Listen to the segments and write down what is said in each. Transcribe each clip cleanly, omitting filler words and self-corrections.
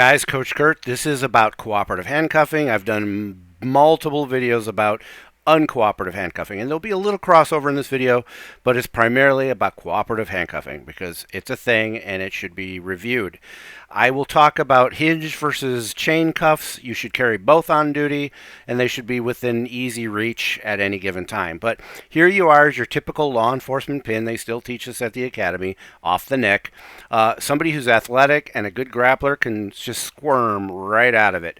Guys, Coach Kurt, this is about cooperative handcuffing. I've done multiple videos about uncooperative handcuffing, and there'll be a little crossover in this video, but it's primarily about cooperative handcuffing because it's a thing and it should be reviewed. I will talk about hinge versus chain cuffs. You should carry both on duty, and they should be within easy reach at any given time. But here you are as your typical law enforcement pin. They still teach us at the academy, off the neck. Somebody who's athletic and a good grappler can just squirm right out of it.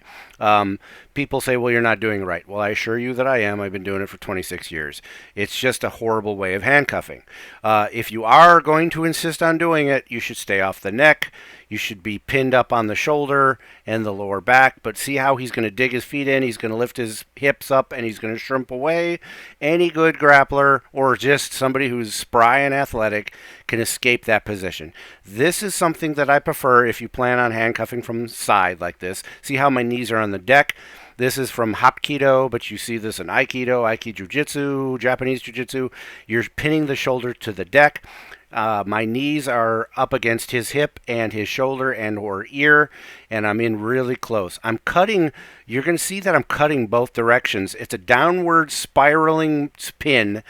People say, well, you're not doing it right. Well, I assure you that I am. I've been doing it for 26 years. It's just a horrible way of handcuffing. If you are going to insist on doing it, you should stay off the neck. You should be pinned up on the shoulder and the lower back. But see how he's going to dig his feet in. He's going to lift his hips up and he's going to shrimp away. Any good grappler or just somebody who's spry and athletic can escape that position. This is something that I prefer if you plan on handcuffing from the side like this. See how my knees are on the deck? This is from Hapkido, but you see this in Aikido, Jutsu, Japanese Jiu-Jitsu. You're pinning the shoulder to the deck. My knees are up against his hip and his shoulder and or ear, and I'm in really close. I'm cutting. You're going to see that I'm cutting both directions. It's a downward spiraling pin,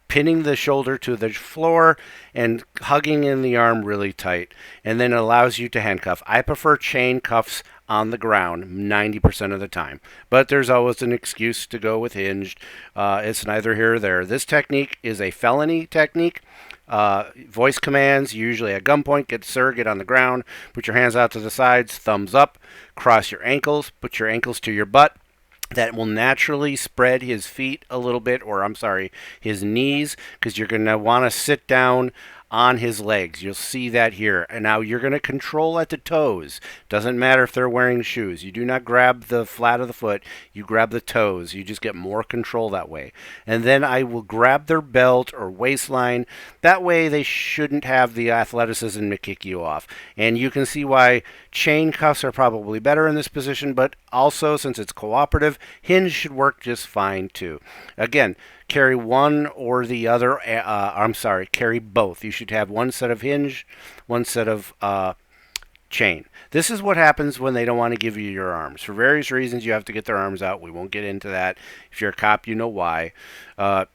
pinning the shoulder to the floor and hugging in the arm really tight, and then it allows you to handcuff. I prefer chain cuffs on the ground 90% of the time, but there's always an excuse to go with hinged. It's neither here or there. This technique is a felony technique. Voice commands, usually at gunpoint: get sir, get on the ground, put your hands out to the sides, thumbs up, cross your ankles, put your ankles to your butt. That will naturally spread his feet a little bit, or I'm sorry, his knees, because you're going to want to sit down on his legs. You'll see that here. And now you're going to control at the toes. Doesn't matter if they're wearing shoes. You do not grab the flat of the foot. You grab the toes. You just get more control that way. And then I will grab their belt or waistline. That way they shouldn't have the athleticism to kick you off. And you can see why chain cuffs are probably better in this position, but also since it's cooperative, hinge should work just fine too. Again, carry one or the other. Carry both. You should have one set of hinge, one set of chain. This is what happens when they don't want to give you your arms. For various reasons, you have to get their arms out. We won't get into that. If you're a cop, you know why.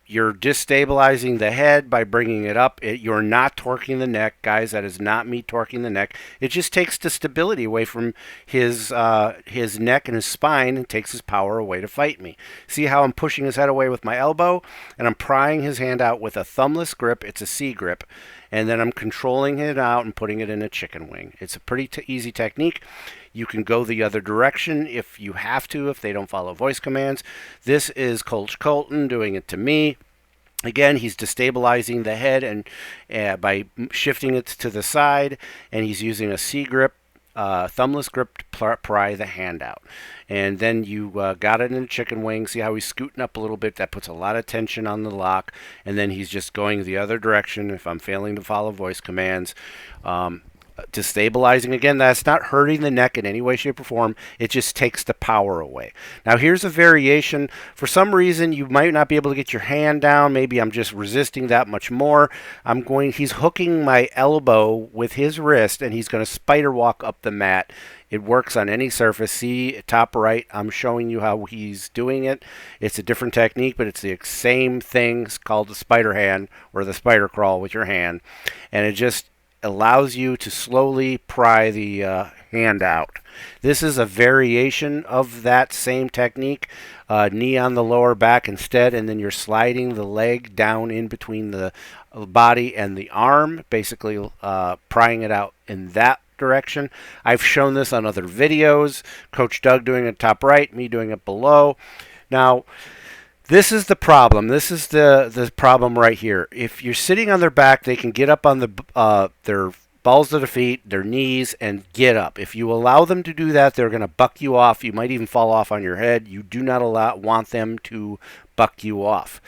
You're destabilizing the head by bringing it up. You're not torquing the neck. Guys, that is not me torquing the neck. It just takes the stability away from his neck and his spine and takes his power away to fight me. See how I'm pushing his head away with my elbow? And I'm prying his hand out with a thumbless grip. It's a C grip. And then I'm controlling it out and putting it in a chicken wing. It's a pretty easy technique. You can go the other direction if you have to, if they don't follow voice commands. This is Coach Colton doing it to me. Again, he's destabilizing the head and by shifting it to the side, and he's using a C grip, thumbless grip to pry the hand out. And then you got it in a chicken wing. See how he's scooting up a little bit? That puts a lot of tension on the lock. And then he's just going the other direction if I'm failing to follow voice commands. Destabilizing again, that's not hurting the neck in any way, shape, or form. It just takes the power away. Now here's a variation. For some reason you might not be able to get your hand down. Maybe I'm just resisting that much more. He's hooking my elbow with his wrist and he's going to spider walk up the mat. It works on any surface. See, top right, I'm showing you how he's doing it. It's a different technique, but it's the same thing. It's called the spider hand or the spider crawl with your hand. And it just allows you to slowly pry the hand out. This is a variation of that same technique. Knee on the lower back instead, and then you're sliding the leg down in between the body and the arm, basically prying it out in that direction. I've shown this on other videos. Coach Doug doing it top right, me doing it below. Now, this is the problem. This is the problem right here. If you're sitting on their back, they can get up on their balls of their feet, their knees, and get up. If you allow them to do that, they're going to buck you off. You might even fall off on your head. You do not want them to buck you off.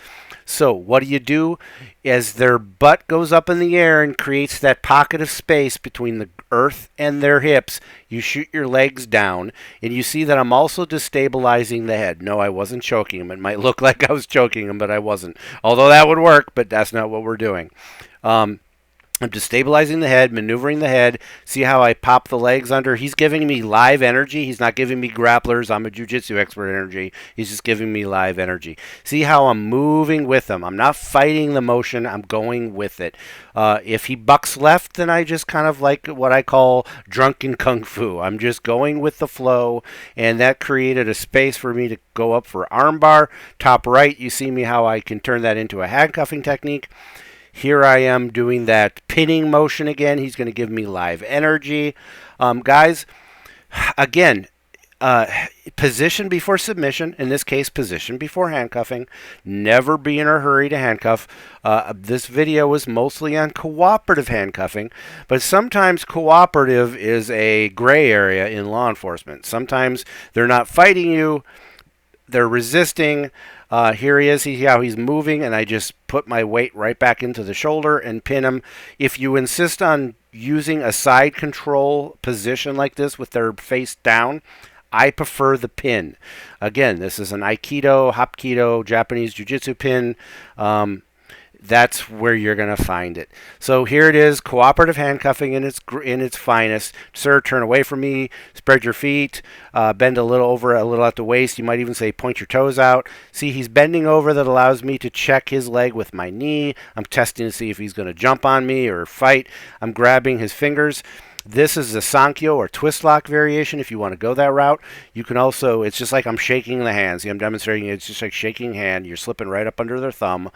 So what do? As their butt goes up in the air and creates that pocket of space between the earth and their hips, you shoot your legs down, and you see that I'm also destabilizing the head. No, I wasn't choking him. It might look like I was choking him, but I wasn't. Although that would work, but that's not what we're doing. I'm destabilizing the head, maneuvering the head. See how I pop the legs under? He's giving me live energy. He's not giving me grapplers. I'm a jiu-jitsu expert energy. He's just giving me live energy. See how I'm moving with him. I'm not fighting the motion. I'm going with it. If he bucks left, then I just kind of like what I call drunken kung fu. I'm just going with the flow, and that created a space for me to go up for armbar. Top right, you see me how I can turn that into a handcuffing technique. Here I am doing that pinning motion again. He's going to give me live energy. Guys, again, position before submission. In this case, position before handcuffing. Never be in a hurry to handcuff. This video was mostly on cooperative handcuffing, but sometimes cooperative is a gray area in law enforcement. Sometimes they're not fighting you. They're resisting. Here he is. See how he's moving, and I just put my weight right back into the shoulder and pin him. If you insist on using a side control position like this with their face down, I prefer the pin. Again, this is an Aikido, Hapkido, Japanese Jiu-Jitsu pin. That's where you're going to find it. So here it is, cooperative handcuffing in its finest. Sir, turn away from me, spread your feet, bend a little over, a little at the waist. You might even say point your toes out. See, he's bending over. That allows me to check his leg with my knee. I'm testing to see if he's going to jump on me or fight. I'm grabbing his fingers. This is the Sankyo or twist lock variation if you want to go that route. You can also, it's just like I'm shaking the hand. See, I'm demonstrating it's just like shaking hand. You're slipping right up under their thumb.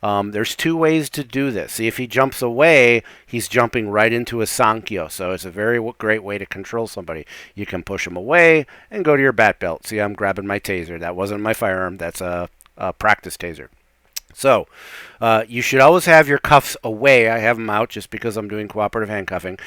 There's two ways to do this. See, if he jumps away, he's jumping right into a Sankyo. So it's a very great way to control somebody. You can push him away and go to your bat belt. See, I'm grabbing my taser. That wasn't my firearm. That's a practice taser. So you should always have your cuffs away. I have them out just because I'm doing cooperative handcuffing.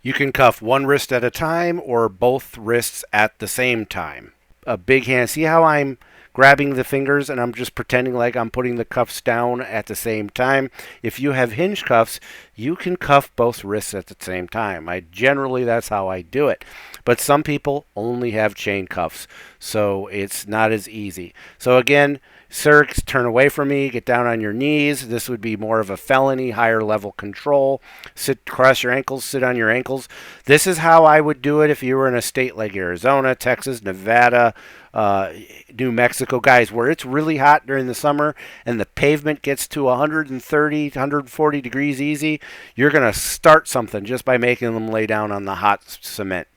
You can cuff one wrist at a time or both wrists at the same time. A big hand. See how I'm grabbing the fingers and I'm just pretending like I'm putting the cuffs down at the same time? If you have hinge cuffs, you can cuff both wrists at the same time. Generally, that's how I do it. But some people only have chain cuffs, so it's not as easy. So again, sir, turn away from me, get down on your knees. This would be more of a felony, higher level control. Sit, cross your ankles, sit on your ankles. This is how I would do it if you were in a state like Arizona, Texas, Nevada, New Mexico. Guys, where it's really hot during the summer and the pavement gets to 130, 140 degrees easy, you're going to start something just by making them lay down on the hot cement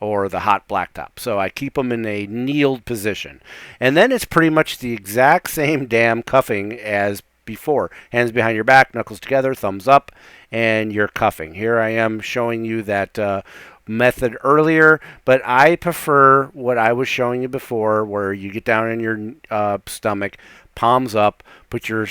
or the hot blacktop. So I keep them in a kneeled position. And then it's pretty much the exact same damn cuffing as before. Hands behind your back, knuckles together, thumbs up, and you're cuffing. Here I am showing you that method earlier, but I prefer what I was showing you before, where you get down in your stomach, palms up, put your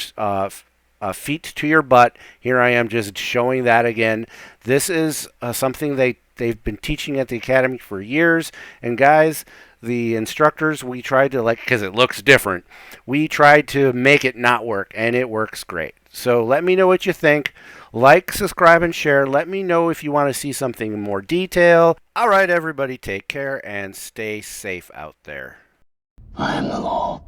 feet to your butt. Here I am just showing that again. This is something they've been teaching at the academy for years. And guys, the instructors, we tried to, because it looks different, we tried to make it not work, and it works great. So let me know what you think. Like, subscribe, and share. Let me know if you want to see something in more detail. All right, everybody, take care and stay safe out there. I am the law.